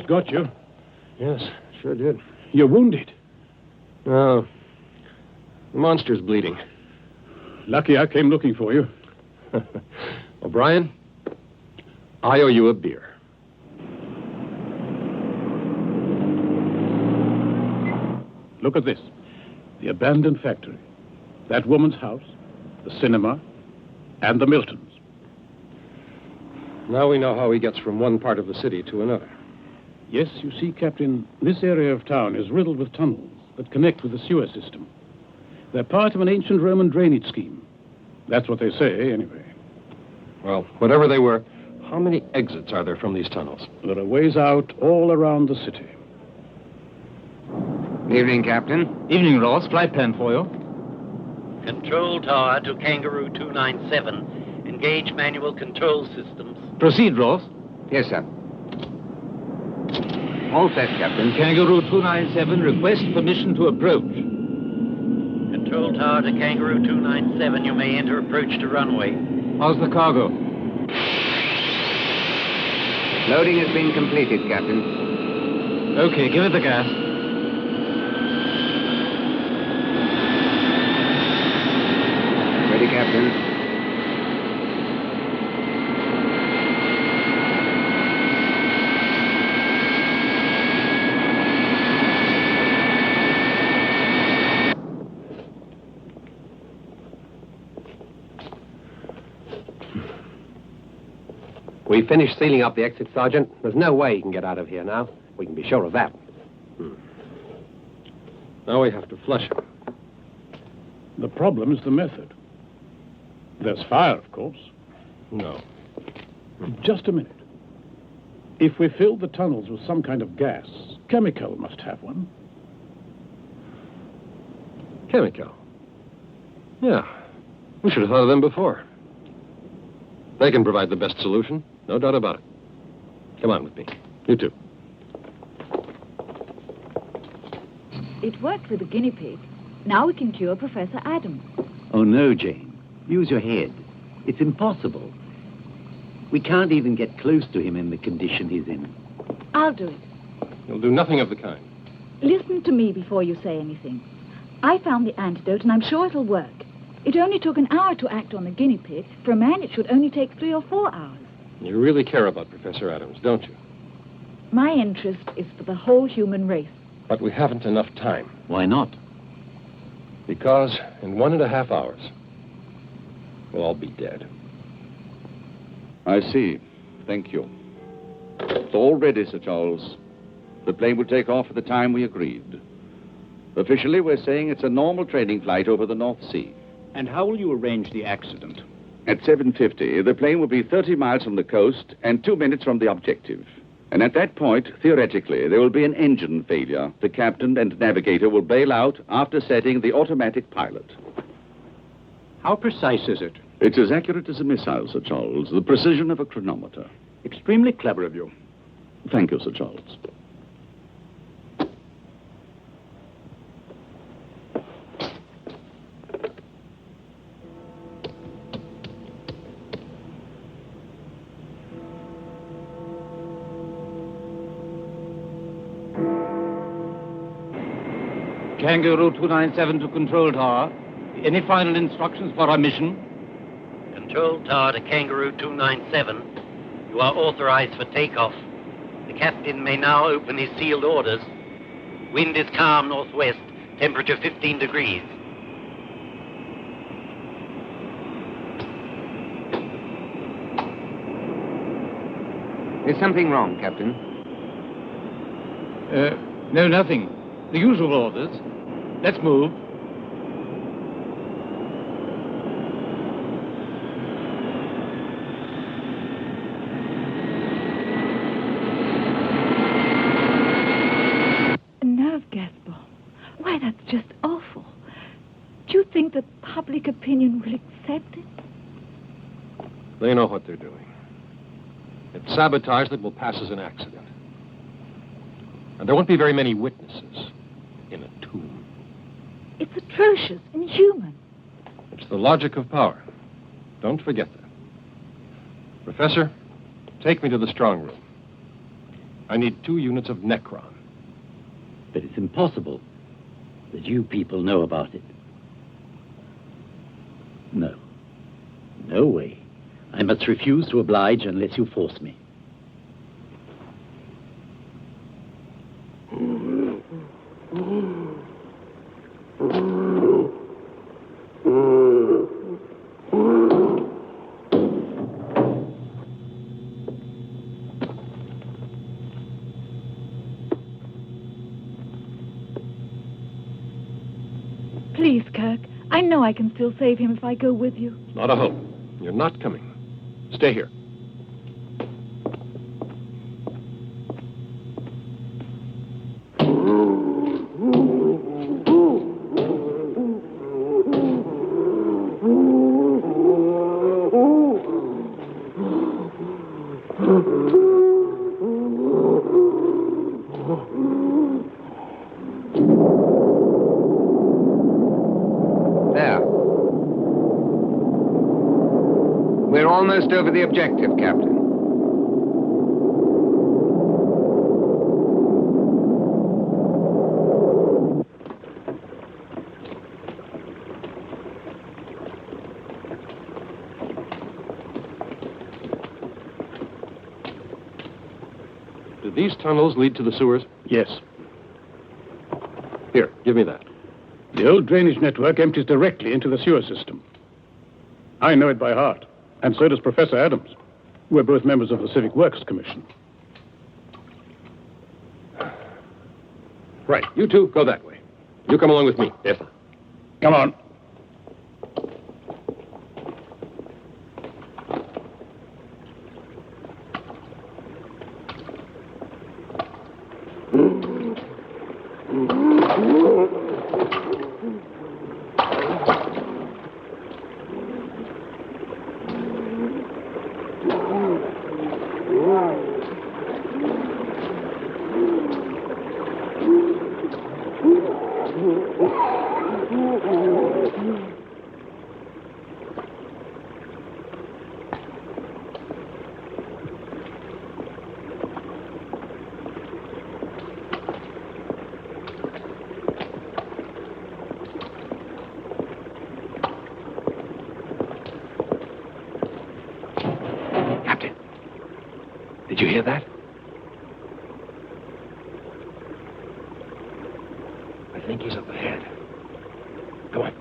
got you. Yes, sure did. You're wounded. No. The monster's bleeding. Lucky I came looking for you. O'Brien, I owe you a beer. Look at this. The abandoned factory. That woman's house, the cinema, and the Miltons. Now we know how he gets from one part of the city to another. Yes, you see, Captain, this area of town is riddled with tunnels that connect with the sewer system. They're part of an ancient Roman drainage scheme. That's what they say, anyway. Well, whatever they were, how many exits are there from these tunnels? There are ways out all around the city. Evening, Captain. Evening, Ross. Flight plan for you. Control tower to Kangaroo 297. Engage manual control systems. Proceed, Ross. Yes, sir. All set, Captain. Kangaroo 297, request permission to approach. Control tower to Kangaroo 297. You may enter approach to runway. How's the cargo? Loading has been completed, Captain. Okay, give it the gas. Ready, Captain. We finished sealing up the exit, Sergeant. There's no way he can get out of here now. We can be sure of that. Now we have to flush him. The problem is the method. There's fire, of course. No. Just a minute. If we filled the tunnels with some kind of gas, chemical must have one. Chemical? Yeah. We should have thought of them before. They can provide the best solution. No doubt about it. Come on with me. You too. It worked with the guinea pig. Now we can cure Professor Adams. Oh, no, Jane. Use your head. It's impossible. We can't even get close to him in the condition he's in. I'll do it. You'll do nothing of the kind. Listen to me before you say anything. I found the antidote, and I'm sure it'll work. It only took an hour to act on the guinea pig. For a man, it should only take 3 or 4 hours. You really care about Professor Adams, don't you? My interest is for the whole human race. But we haven't enough time. Why not? Because in 1.5 hours, we'll all be dead. I see. Thank you. It's all ready, Sir Charles. The plane will take off at the time we agreed. Officially, we're saying it's a normal training flight over the North Sea. And how will you arrange the accident? At 7:50, the plane will be 30 miles from the coast and 2 minutes from the objective. And at that point, theoretically, there will be an engine failure. The captain and navigator will bail out after setting the automatic pilot. How precise is it? It's as accurate as a missile, Sir Charles. The precision of a chronometer. Extremely clever of you. Thank you, Sir Charles. Kangaroo 297 to Control Tower. Any final instructions for our mission? Control tower to Kangaroo 297. You are authorized for takeoff. The captain may now open his sealed orders. Wind is calm northwest. Temperature 15 degrees. Is something wrong, Captain? No, nothing. The usual orders. Let's move. A nerve gas bomb. Why, that's just awful. Do you think that public opinion will accept it? They know what they're doing. It's sabotage that will pass as an accident. And there won't be very many witnesses in a tomb. It's atrocious, inhuman. It's the logic of power. Don't forget that. Professor, take me to the strong room. I need 2 units of Necron. But it's impossible that you people know about it. No. No way. I must refuse to oblige unless you force me. Please, Kirk. I know I can still save him if I go with you. Not a hope. You're not coming. Stay here. Almost over the objective, Captain. Do these tunnels lead to the sewers? Yes. Here, give me that. The old drainage network empties directly into the sewer system. I know it by heart. And so does Professor Adams. We're both members of the Civic Works Commission. Right, you two go that way. You come along with me. Yes, sir. Come on. Did you hear that? I think he's up ahead. Come on.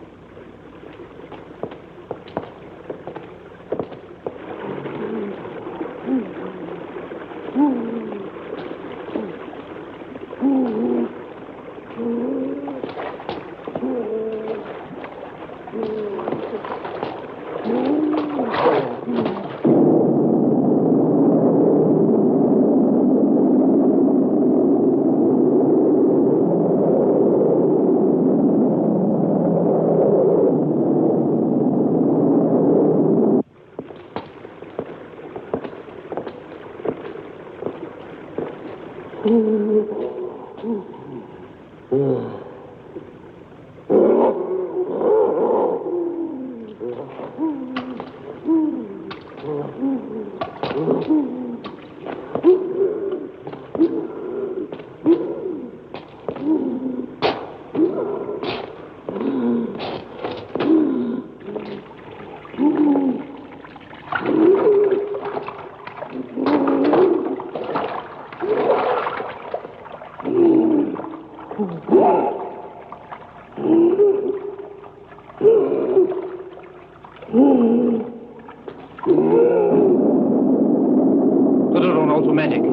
Put it on automatic.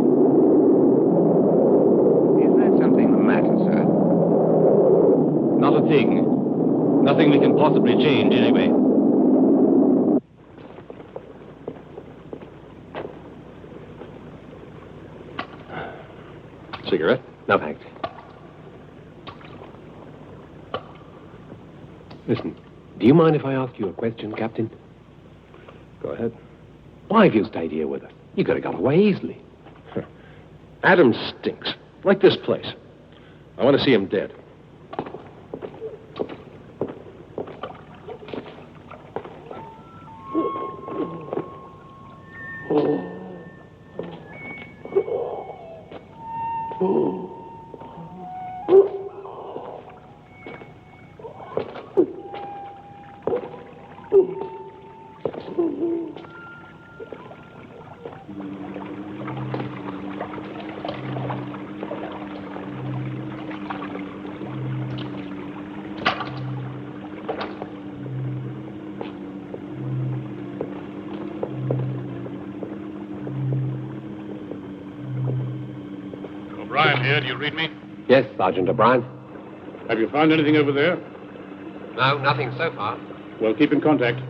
Is there something the matter, sir? Not a thing. Nothing we can possibly change, anyway. Cigarette? No, thanks. Listen, do you mind if I ask you a question, Captain? Go ahead. Why have you stayed here with us? You could have got away easily. Adams stinks. Like this place. I want to see him dead. O'Brien here. Do you read me? Yes, Sergeant O'Brien. Have you found anything over there? No, nothing so far. Well, keep in contact.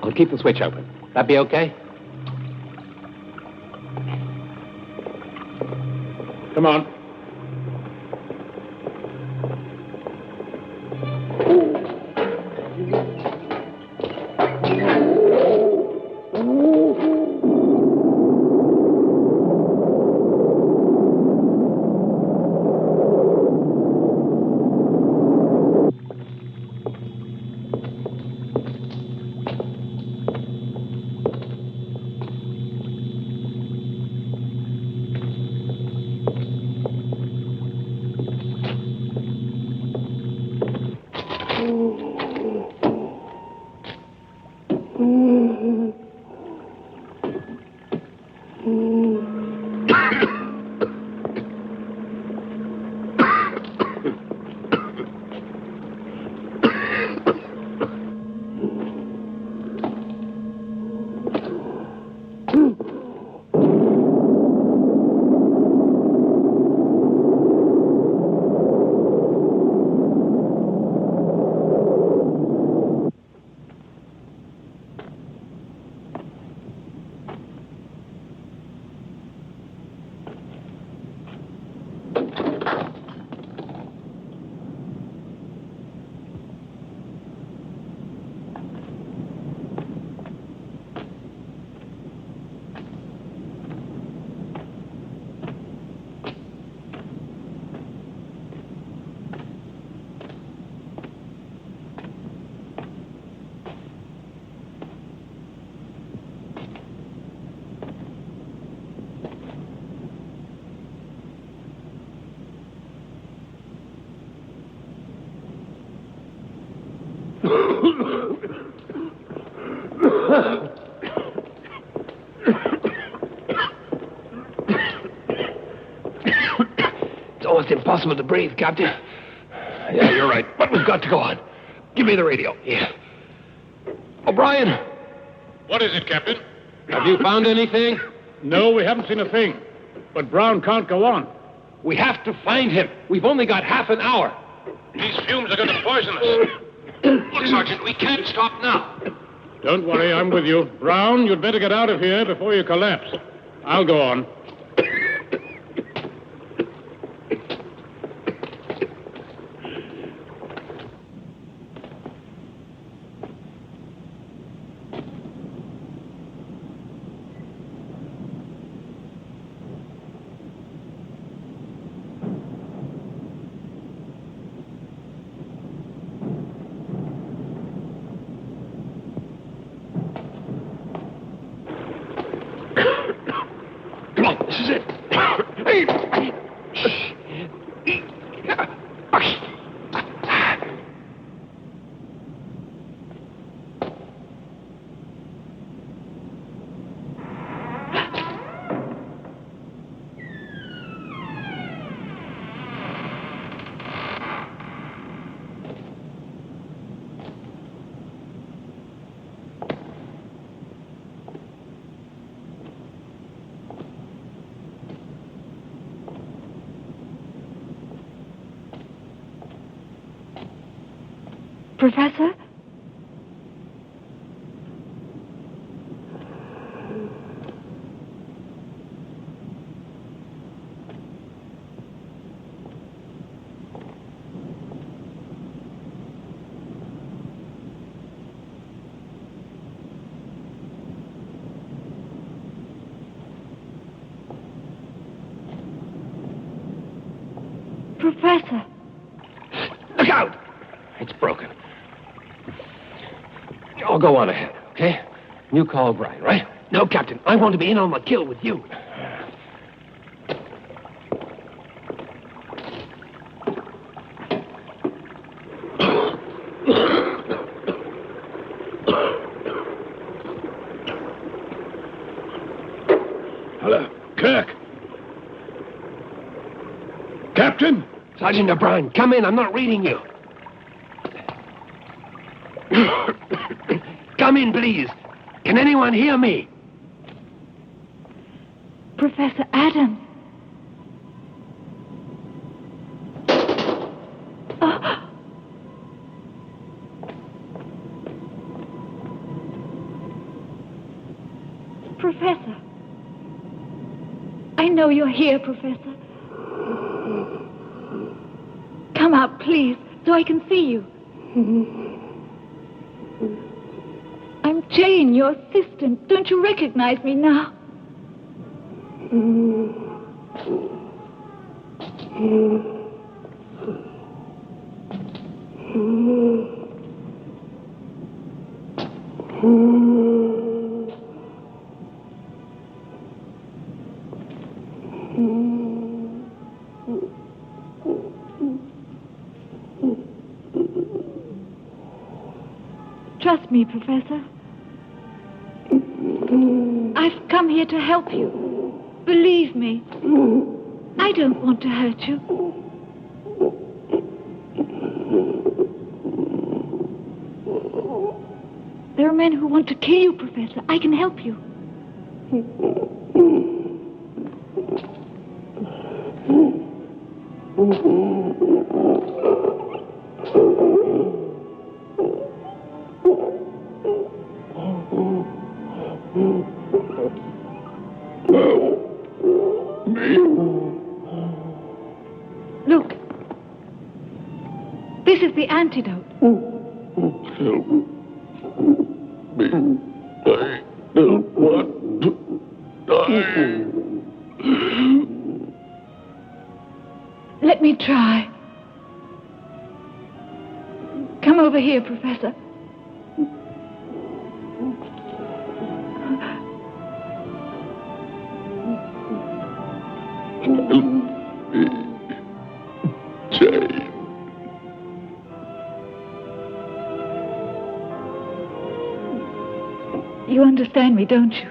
I'll keep the switch open. That be okay? Come on. It's almost impossible to breathe, Captain. Yeah, you're right. But we've got to go on. Give me the radio. Yeah. O'Brien! What is it, Captain? Have you found anything? No, we haven't seen a thing. But Brown can't go on. We have to find him. We've only got half an hour. These fumes are going to poison us. Look, Sergeant, we can't stop now. Don't worry, I'm with you. Brown, you'd better get out of here before you collapse. I'll go on. This is it. Professor? Professor! Look out! It's broken. I'll go on ahead, okay? You call O'Brien, right? No, Captain. I want to be in on the kill with you. Captain? Sergeant O'Brien, come in. I'm not reading you. Come in, please. Can anyone hear me? Professor Adams. Professor. I know you're here, Professor. Come out, please, so I can see you. I'm Jane, your assistant. Don't you recognize me now? Trust me, Professor. I've come here to help you. Believe me. I don't want to hurt you. There are men who want to kill you, Professor. I can help you. Look. This is the antidote. Help me. I don't want to die. Let me try. Come over here, Professor. Jane. You understand me, don't you?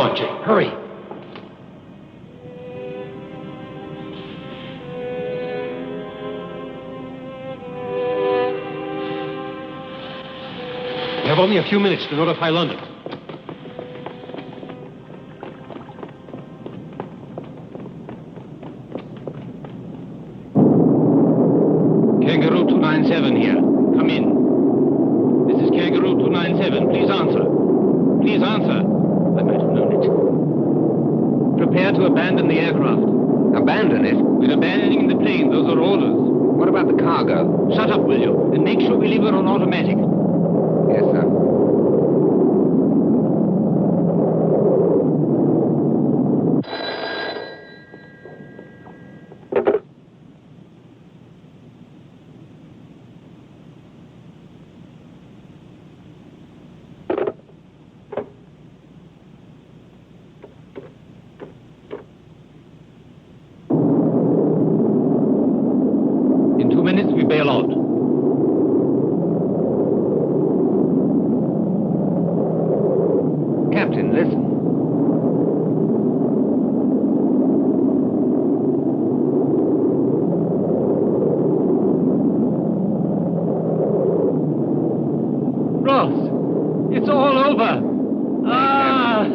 on, Jake. Hurry. We have only a few minutes to notify London. Kangaroo 297 here. Come in. This is Kangaroo 297. Please answer. Please answer. I might have known it. Prepare to abandon the aircraft. Abandon it? We're abandoning the plane. Those are orders. What about the cargo? Shut up, will you? And make sure we leave it on automatic. Yes, sir. In 2 minutes, we bail out. Captain, listen. Ross, it's all over. Ah!